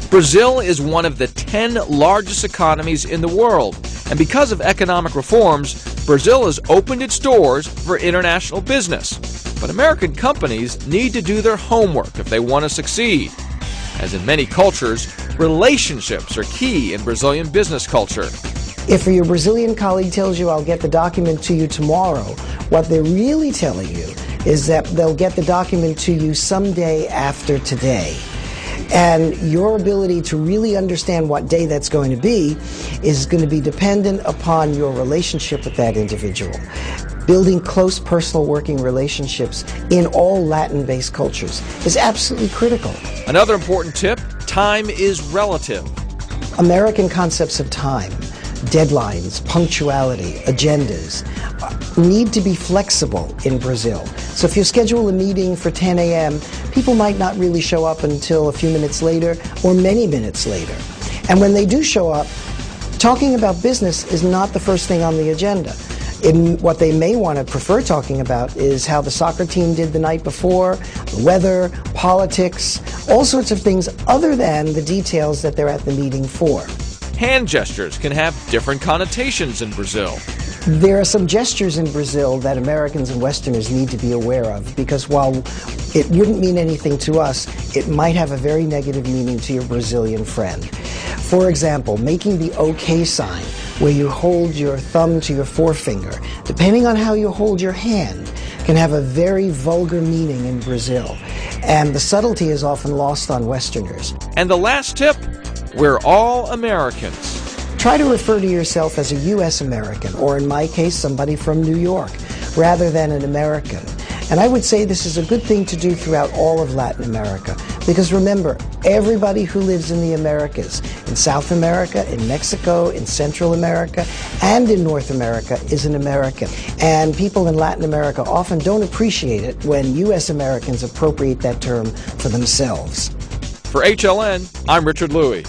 Brazil is one of the 10 largest economies in the world, and because of economic reforms, Brazil has opened its doors for international business. But American companies need to do their homework if they want to succeed. As in many cultures, relationships are key in Brazilian business culture. If your Brazilian colleague tells you, "I'll get the document to you tomorrow," what they're really telling you is that they'll get the document to you someday after today. And your ability to really understand what day that's going to be is going to be dependent upon your relationship with that individual. Building close personal working relationships in all Latin-based cultures is absolutely critical. Another important tip, time is relative. American concepts of time, deadlines, punctuality, agendas need to be flexible in Brazil. So if you schedule a meeting for 10 a.m., people might not really show up until a few minutes later or many minutes later. And when they do show up, talking about business is not the first thing on the agenda. What they may want to prefer talking about is how the soccer team did the night before, the weather, politics, all sorts of things other than the details that they're at the meeting for. Hand gestures can have different connotations in Brazil. There are some gestures in Brazil that Americans and Westerners need to be aware of, because while it wouldn't mean anything to us, it might have a very negative meaning to your Brazilian friend. For example, making the OK sign, where you hold your thumb to your forefinger, depending on how you hold your hand, can have a very vulgar meaning in Brazil. And the subtlety is often lost on Westerners. And the last tip, we're all Americans. Try to refer to yourself as a U.S. American, or in my case, somebody from New York, rather than an American. And I would say this is a good thing to do throughout all of Latin America, because remember, everybody who lives in the Americas, in South America, in Mexico, in Central America, and in North America, is an American. And people in Latin America often don't appreciate it when U.S. Americans appropriate that term for themselves. For HLN, I'm Richard Louie.